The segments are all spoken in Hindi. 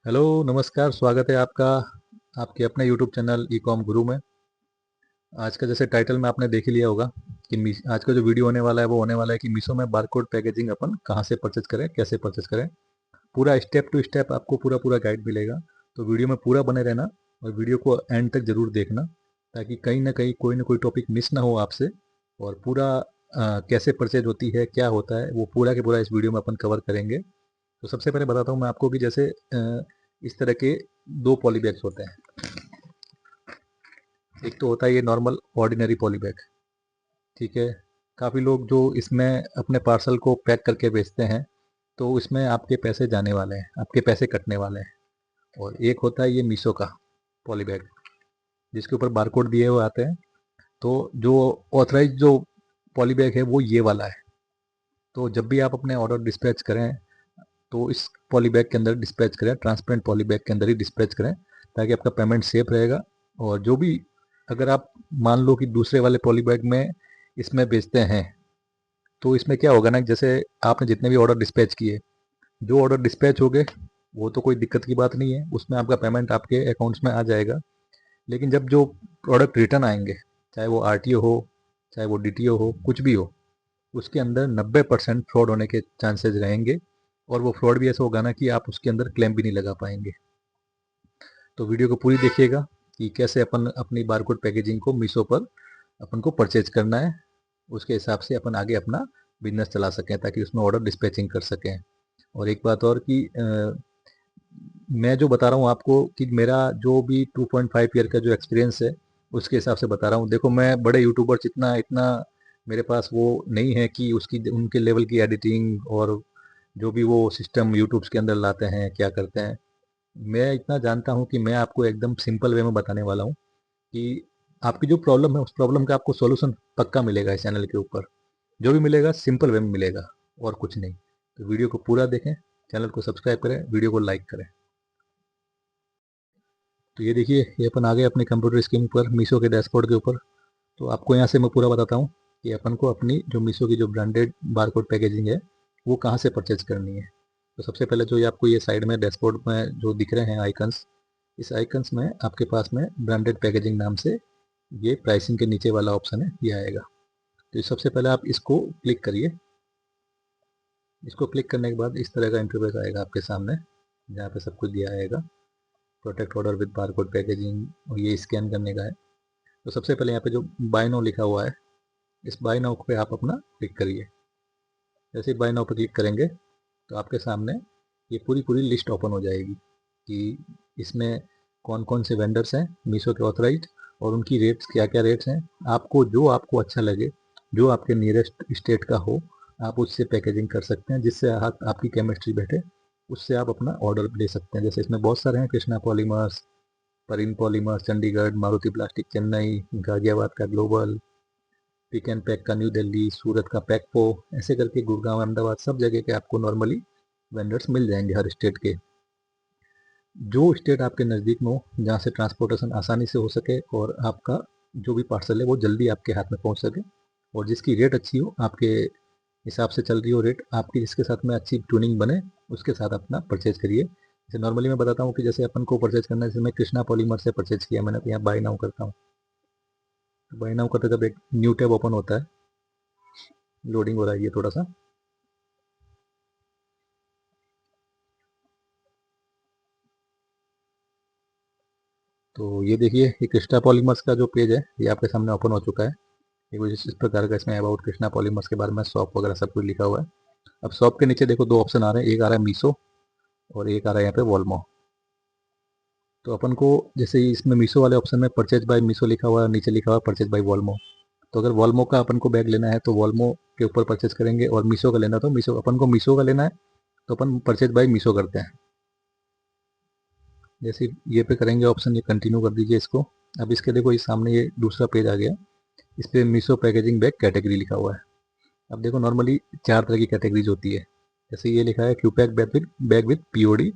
हेलो, नमस्कार। स्वागत है आपका आपके अपने यूट्यूब चैनल ई कॉम गुरु में। आज का जैसे टाइटल में आपने देख ही लिया होगा कि आज का जो वीडियो होने वाला है वो होने वाला है कि मीशो में बारकोड पैकेजिंग अपन कहाँ से परचेज करें, कैसे परचेज करें। पूरा स्टेप टू स्टेप आपको पूरा पूरा गाइड मिलेगा। तो वीडियो में पूरा बने रहना और वीडियो को एंड तक जरूर देखना, ताकि कहीं ना कहीं कोई ना कोई टॉपिक मिस ना हो आपसे। और पूरा कैसे परचेज होती है, क्या होता है, वो पूरा के पूरा इस वीडियो में अपन कवर करेंगे। तो सबसे पहले बताता हूँ मैं आपको कि जैसे इस तरह के दो पॉली बैग्स होते हैं। एक तो होता है ये नॉर्मल ऑर्डिनरी पॉली बैग, ठीक है। काफ़ी लोग जो इसमें अपने पार्सल को पैक करके बेचते हैं, तो इसमें आपके पैसे जाने वाले हैं, आपके पैसे कटने वाले हैं। और एक होता है ये मीशो का पॉली बैग, जिसके ऊपर बारकोड दिए हुए आते हैं। तो जो ऑथराइज जो पॉली बैग है वो ये वाला है। तो जब भी आप अपने ऑर्डर डिस्पैच करें तो इस पॉली बैग के अंदर डिस्पैच करें, ट्रांसपेरेंट पॉली बैग के अंदर ही डिस्पैच करें, ताकि आपका पेमेंट सेफ रहेगा। और जो भी, अगर आप मान लो कि दूसरे वाले पॉली बैग में इसमें बेचते हैं, तो इसमें क्या होगा ना, जैसे आपने जितने भी ऑर्डर डिस्पैच किए, जो ऑर्डर डिस्पैच हो गए वो तो कोई दिक्कत की बात नहीं है, उसमें आपका पेमेंट आपके अकाउंट्स में आ जाएगा। लेकिन जब जो प्रोडक्ट रिटर्न आएंगे, चाहे वो आरटीओ हो, चाहे वो डीटीओ हो, कुछ भी हो, उसके अंदर 90% फ्रॉड होने के चांसेस रहेंगे। और वो फ्रॉड भी ऐसा होगा ना कि आप उसके अंदर क्लेम भी नहीं लगा पाएंगे। तो वीडियो को पूरी देखिएगा कि कैसे अपन अपनी बारकोड पैकेजिंग को मीशो पर अपन को परचेज करना है। उसके हिसाब से अपन आगे अपना बिजनेस चला सकें, ताकि उसमें ऑर्डर डिस्पैचिंग कर सकें। और एक बात और कि मैं जो बता रहा हूँ आपको कि मेरा जो भी 2.5 ईयर का जो एक्सपीरियंस है, उसके हिसाब से बता रहा हूँ। देखो, मैं बड़े यूट्यूबर्स इतना इतना मेरे पास वो नहीं है कि उसकी उनके लेवल की एडिटिंग और जो भी वो सिस्टम यूट्यूब्स के अंदर लाते हैं, क्या करते हैं। मैं इतना जानता हूँ कि मैं आपको एकदम सिंपल वे में बताने वाला हूँ कि आपकी जो प्रॉब्लम है उस प्रॉब्लम का आपको सॉल्यूशन पक्का मिलेगा इस चैनल के ऊपर। जो भी मिलेगा सिंपल वे में मिलेगा, और कुछ नहीं। तो वीडियो को पूरा देखें, चैनल को सब्सक्राइब करें, वीडियो को लाइक करें। तो ये देखिए, ये अपन आ गए अपने कंप्यूटर स्क्रीन पर मीशो के डैशबोर्ड के ऊपर। तो आपको यहाँ से मैं पूरा बताता हूँ कि अपन को अपनी जो मीशो की जो ब्रांडेड बारकोड पैकेजिंग है वो कहाँ से परचेज करनी है। तो सबसे पहले जो ये आपको ये साइड में डैशबोर्ड में जो दिख रहे हैं आइकन्स, इस आइकन्स में आपके पास में ब्रांडेड पैकेजिंग नाम से ये प्राइसिंग के नीचे वाला ऑप्शन है, ये आएगा। तो सबसे पहले आप इसको क्लिक करिए। इसको क्लिक करने के बाद इस तरह का इंटरफेस आएगा आपके सामने, जहाँ पे सब कुछ दिया आएगा। Protect order with barcode packaging, और ये स्कैन करने का है। तो सबसे पहले यहाँ पे जो बाय नाउ लिखा हुआ है, इस बाय नाउ पे आप अपना क्लिक करिए। जैसे बाय नाउ पे क्लिक करेंगे तो आपके सामने ये पूरी पूरी लिस्ट ओपन हो जाएगी कि इसमें कौन कौन से वेंडर्स हैं मीशो के ऑथराइज, और उनकी रेट्स क्या क्या रेट्स हैं। आपको जो आपको अच्छा लगे, जो आपके नियरेस्ट स्टेट का हो, आप उससे पैकेजिंग कर सकते हैं, जिससे आपकी केमिस्ट्री बैठे, उससे आप अपना ऑर्डर ले सकते हैं। जैसे इसमें बहुत सारे हैं, Krishna polymers, Parin polymers Chandigarh, Maruti plastic Chennai, Ghaziabad का ग्लोबल, पिक एंड पैक का न्यू दिल्ली, सूरत का पैकपो, ऐसे करके गुड़गांव, अहमदाबाद, सब जगह के आपको नॉर्मली वेंडर्स मिल जाएंगे, हर स्टेट के। जो स्टेट आपके नज़दीक में हो, जहाँ से ट्रांसपोर्टेशन आसानी से हो सके और आपका जो भी पार्सल है वो जल्दी आपके हाथ में पहुँच सके, और जिसकी रेट अच्छी हो, आपके हिसाब से चल रही हो रेट आपकी, जिसके साथ में अच्छी ट्यूनिंग बने, उसके साथ अपना परचेज करिए। जैसे नॉर्मली मैं बताता हूँ कि जैसे अपन को परचेज करना है, जैसे मैं कृष्णा पॉलीमर से परचेज किया मैंने, तो यहाँ बाय नाउ करता हूँ। बाय नाउ करते जब एक न्यू टैब ओपन होता है, लोडिंग हो रहा है ये थोड़ा सा। तो ये देखिए, ये कृष्णा पॉलीमर्स का जो पेज है ये आपके सामने ओपन हो चुका है। ये कुछ इस प्रकार का इसमें अबाउट कृष्णा पॉलीमर्स के बारे में शॉप वगैरह सब कुछ लिखा हुआ है। अब शॉप के नीचे देखो दो ऑप्शन आ रहे हैं, एक आ रहा है मीशो और एक आ रहा है यहाँ पे वॉल्मो। तो अपन को जैसे इसमें मीशो वाले ऑप्शन में परचेज बाय मीशो लिखा हुआ है, नीचे लिखा हुआ है परचेज बाय वॉल्मो। तो अगर वॉल्मो का अपन को बैग लेना है तो वॉल्मो के ऊपर परचेज करेंगे, और मीशो का लेना तो मीशो, अपन को मीशो का लेना है तो अपन परचेज बाय मीशो करते हैं। जैसे ये पे करेंगे ऑप्शन, ये कंटिन्यू कर दीजिए इसको। अब इसके देखो, इस सामने ये दूसरा पेज आ गया, इस पे मीशो पैकेजिंग बैग कैटेगरी लिखा हुआ है। अब देखो, नॉर्मली 4 तरह की कैटेगरीज होती है। जैसे ये लिखा है क्यूपैक बैग विद पीओडी,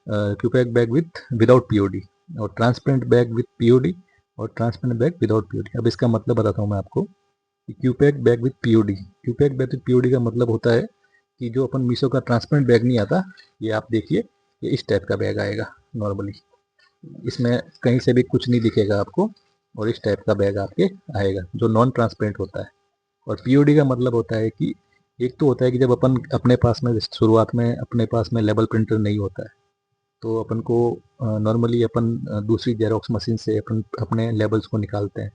क्यूपैक बैग विदाउट पीओडी, और ट्रांसपेरेंट बैग विद पीओडी, और ट्रांसपेरेंट बैग विदाउट पीओडी। अब इसका मतलब बताता हूँ मैं आपको कि क्यूपैक बैग विद पीओडी, क्यूपैक बैग विद पीओडी का मतलब होता है कि जो अपन मीशो का ट्रांसपेरेंट बैग नहीं आता, ये आप देखिए, ये इस टाइप का बैग आएगा नॉर्मली। इसमें कहीं से भी कुछ नहीं दिखेगा आपको, और इस टाइप का बैग आपके आएगा जो नॉन ट्रांसपेरेंट होता है। और पीओडी का मतलब होता है कि एक तो होता है कि जब अपन अपने पास में शुरुआत में अपने पास में लेबल प्रिंटर नहीं होता है, तो अपन को नॉर्मली अपन दूसरी जेरोक्स मशीन से अपन अपने लेबल्स को निकालते हैं।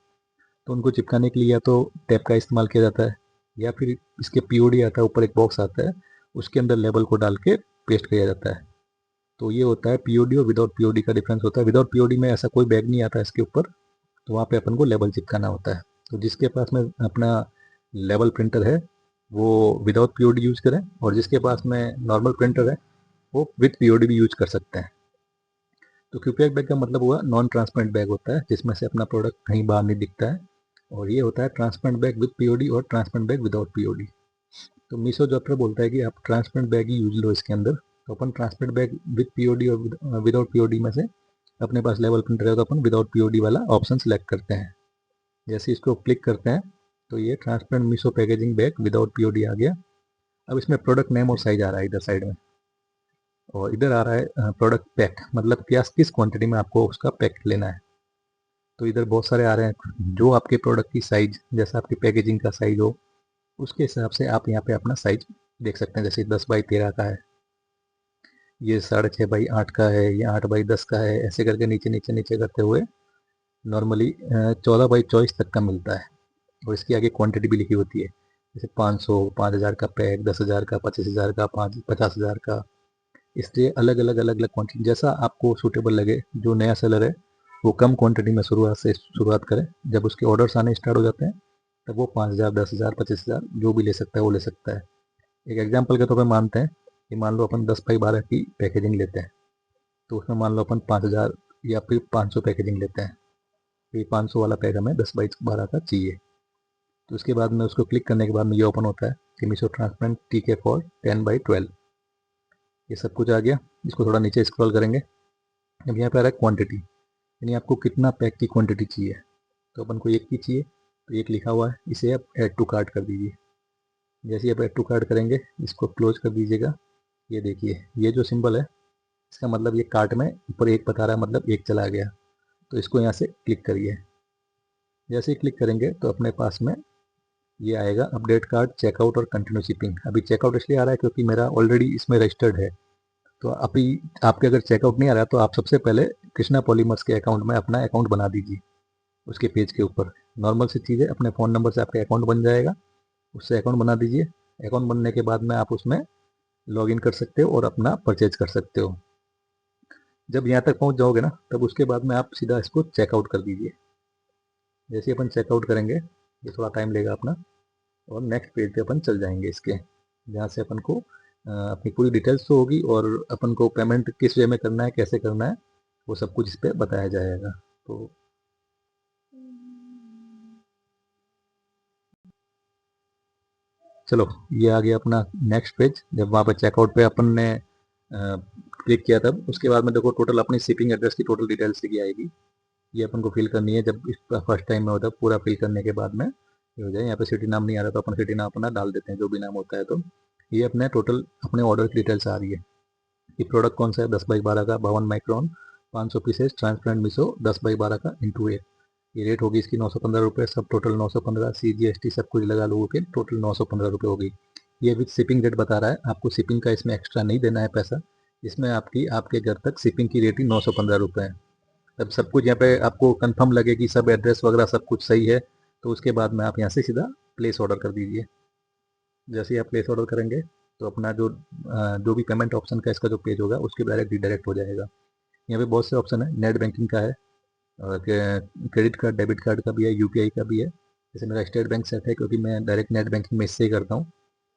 तो उनको चिपकाने के लिए या तो टेप का इस्तेमाल किया जाता है, या फिर इसके पीओडी आता है, ऊपर एक बॉक्स आता है, उसके अंदर लेबल को डाल के पेस्ट किया जाता है। तो ये होता है पीओडी और विदाउट पीओडी का डिफरेंस होता है। विदाउट पीओडी में ऐसा कोई बैग नहीं आता इसके ऊपर, तो वहाँ पे अपन को लेबल चिपकाना होता है। तो जिसके पास में अपना लेबल प्रिंटर है वो विदाउट पीओडी यूज करें, और जिसके पास में नॉर्मल प्रिंटर है वो विथ पीओडी भी यूज कर सकते हैं। तो क्यूपैक बैग का मतलब हुआ नॉन ट्रांसपेरेंट बैग होता है जिसमें से अपना प्रोडक्ट कहीं बाहर नहीं दिखता है। और ये होता है ट्रांसपेरेंट बैग विद पीओडी और ट्रांसपेरेंट बैग विदाउट पीओडी। तो मीशो जॉपर बोलता है कि आप ट्रांसपेरेंट बैग ही यूज लो इसके अंदर। तो अपन ट्रांसपेरेंट बैग विद पीओडी और विदाउट पीओडी में से अपने पास लेवल प्रिंटर है तो अपन विदाउट पीओडी वाला ऑप्शन सेलेक्ट करते हैं। जैसे इसको क्लिक करते हैं तो ये transparent Meesho packaging bag without POD आ गया। अब इसमें प्रोडक्ट नेम और साइज आ रहा है इधर साइड में, और इधर आ रहा है प्रोडक्ट पैक, मतलब क्या किस क्वांटिटी में आपको उसका पैक लेना है। तो इधर बहुत सारे आ रहे हैं, जो आपके प्रोडक्ट की साइज, जैसा आपकी पैकेजिंग का साइज हो उसके हिसाब से आप यहाँ पे अपना साइज देख सकते हैं। जैसे 10x13 का है, ये 6.5x8 का है, ये 8x10 का है, ऐसे करके नीचे नीचे नीचे करते हुए नॉर्मली 14x24 तक का मिलता है। और इसकी आगे क्वांटिटी भी लिखी होती है, जैसे 500, 5000 का पैक, 10,000 का, 25,000 का, 50,000 का। इसलिए अलग अलग अलग अलग क्वांटिटी जैसा आपको सूटेबल लगे। जो नया सेलर है वो कम क्वांटिटी में शुरुआत करें, जब उसके ऑर्डर्स आने स्टार्ट हो जाते हैं तब वो 5,000, 10,000, 25,000 जो भी ले सकता है वो ले सकता है। एक एग्जाम्पल के तौर पर मानते हैं कि मान लो अपन 10x12 की पैकेजिंग लेते हैं, तो उसमें मान लो अपन 5,000 या फिर 500 पैकेजिंग लेते हैं। तो ये 500 वाला पैक हमें 10x12 का चाहिए। तो उसके बाद में उसको क्लिक करने के बाद में ये ओपन होता है कि Meesho transparent TK for 10x12। ये सब कुछ आ गया। इसको थोड़ा नीचे स्क्रॉल करेंगे, अब यहाँ पे आ रहा है क्वांटिटी, यानी आपको कितना पैक की क्वांटिटी चाहिए। तो अपन को एक की चाहिए, तो एक लिखा हुआ है, इसे आप ऐड टू कार्ट कर दीजिए। जैसे ही आप ऐड टू कार्ट करेंगे इसको क्लोज कर दीजिएगा। ये देखिए ये जो सिंबल है इसका मतलब ये कार्ट में ऊपर एक बता रहा है, मतलब एक चला गया। तो इसको यहाँ से क्लिक करिए। जैसे ही क्लिक करेंगे तो अपने पास में ये आएगा अपडेट कार्ट, चेकआउट और कंटिन्यू शिपिंग। अभी चेकआउट इसलिए आ रहा है क्योंकि मेरा ऑलरेडी इसमें रजिस्टर्ड है। तो अभी आपके अगर चेकआउट नहीं आ रहा तो आप सबसे पहले कृष्णा पॉलीमर्स के अकाउंट में अपना अकाउंट बना दीजिए। उसके पेज के ऊपर नॉर्मल सी चीज़ है, अपने फ़ोन नंबर से आपका अकाउंट बन जाएगा, उससे अकाउंट बना दीजिए। अकाउंट बनने के बाद में आप उसमें लॉगिन कर सकते हो और अपना परचेज कर सकते हो। जब यहाँ तक पहुँच जाओगे ना तब उसके बाद में आप सीधा इसको चेकआउट कर दीजिए। जैसे ही अपन चेकआउट करेंगे ये थोड़ा टाइम लेगा अपना, और नेक्स्ट पेज पे अपन चल जाएंगे इसके, जहाँ से अपन को अपनी पूरी डिटेल्स तो होगी और अपन को पेमेंट किस वे में करना है, कैसे करना है, वो सब कुछ इस पर बताया जाएगा। तो चलो ये आ गया अपना नेक्स्ट पेज। जब वहाँ पर चेकआउट पे अपन ने क्लिक किया तब उसके बाद में देखो टोटल अपनी शिपिंग एड्रेस की टोटल डिटेल्स लिखी आएगी। ये अपन को फिल करनी है। जब इस फर्स्ट टाइम में होता है पूरा फिल करने के बाद में ये हो जाए, यहाँ पे सिटी नाम नहीं आ रहा तो अपन सिटी नाम अपना डाल देते हैं, जो भी नाम होता है। तो ये अपने टोटल अपने ऑर्डर की डिटेल्स आ रही है कि प्रोडक्ट कौन सा है, 10x12 का 52 micron 500 pieces transparent Meesho 10x12 का इंटू 8। ये रेट होगी इसकी 915 रुपये, सब टोटल 915, CGST सब कुछ लगा लो के टोटल 915 रुपये होगी। ये विथ शिपिंग रेट बता रहा है, आपको शिपिंग का इसमें एक्स्ट्रा नहीं देना है पैसा। इसमें आपके घर तक शिपिंग की रेट ही 915 रुपये है। तब सब कुछ यहाँ पे आपको कंफर्म लगे कि सब एड्रेस वगैरह सब कुछ सही है, तो उसके बाद में आप यहाँ से सीधा प्लेस ऑर्डर कर दीजिए। जैसे ही आप प्लेस ऑर्डर करेंगे तो अपना जो भी पेमेंट ऑप्शन का इसका जो पेज होगा उसके डायरेक्ट रिडायरेक्ट हो जाएगा। यहाँ पे बहुत से ऑप्शन है, नेट बैंकिंग का है, क्रेडिट कार्ड डेबिट कार्ड का भी है, UPI का भी है। जैसे मेरा स्टेट बैंक सेट है क्योंकि मैं डायरेक्ट नेट बैंकिंग में इससे ही करता हूँ।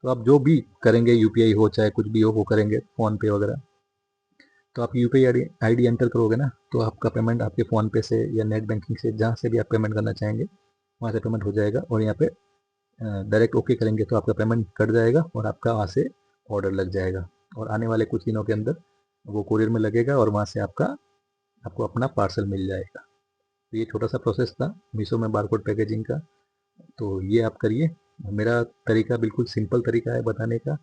तो आप जो भी करेंगे UPI हो चाहे कुछ भी हो वो करेंगे, फ़ोनपे वगैरह, तो आप UPI ID एंटर करोगे ना तो आपका पेमेंट आपके फ़ोनपे से या नेट बैंकिंग से जहाँ से भी आप पेमेंट करना चाहेंगे वहाँ से पेमेंट हो जाएगा। और यहाँ पे डायरेक्ट ओके करेंगे तो आपका पेमेंट कट जाएगा और आपका वहाँ से ऑर्डर लग जाएगा। और आने वाले कुछ दिनों के अंदर वो कुरियर में लगेगा और वहाँ से आपको अपना पार्सल मिल जाएगा। तो ये छोटा सा प्रोसेस था मीशो में बारकोड पैकेजिंग का। तो ये आप करिए। मेरा तरीका बिल्कुल सिंपल तरीका है बताने का,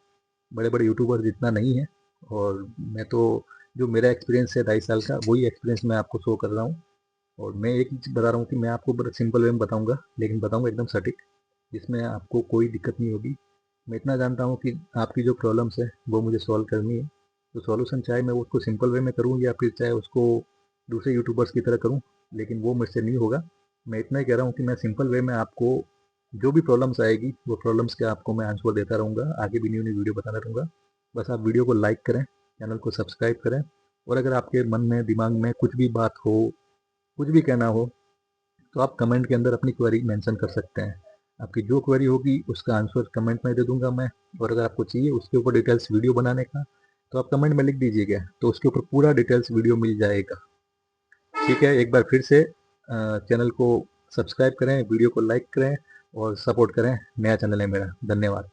बड़े बड़े यूट्यूबर जितना नहीं है। और मैं तो जो मेरा एक्सपीरियंस है 2.5 साल का, वही एक्सपीरियंस मैं आपको शो कर रहा हूँ। और मैं एक चीज़ बता रहा हूँ कि मैं आपको बड़ा सिंपल वे में बताऊँगा, लेकिन बताऊँगा एकदम सटीक, जिसमें आपको कोई दिक्कत नहीं होगी। मैं इतना जानता हूँ कि आपकी जो प्रॉब्लम्स है वो मुझे सॉल्व करनी है, तो सॉल्यूशन चाहे मैं उसको सिंपल वे में करूँ या फिर चाहे उसको दूसरे यूट्यूबर्स की तरह करूँ, लेकिन वो मुझसे नहीं होगा। मैं इतना ही कह रहा हूँ कि मैं सिंपल वे में आपको जो भी प्रॉब्लम्स आएगी वो प्रॉब्लम्स के आपको मैं आंसर देता रहूँगा, आगे भी न्यू न्यू वीडियो बताता रहूँगा। बस आप वीडियो को लाइक करें, चैनल को सब्सक्राइब करें, और अगर आपके मन में दिमाग में कुछ भी बात हो, कुछ भी कहना हो, तो आप कमेंट के अंदर अपनी क्वेरी मेंशन कर सकते हैं। आपकी जो क्वेरी होगी उसका आंसर कमेंट में दे दूंगा मैं। और अगर आपको चाहिए उसके ऊपर डिटेल्स वीडियो बनाने का, तो आप कमेंट में लिख दीजिएगा, तो उसके ऊपर पूरा डिटेल्स वीडियो मिल जाएगा। ठीक है, एक बार फिर से चैनल को सब्सक्राइब करें, वीडियो को लाइक करें और सपोर्ट करें। नया चैनल है मेरा। धन्यवाद।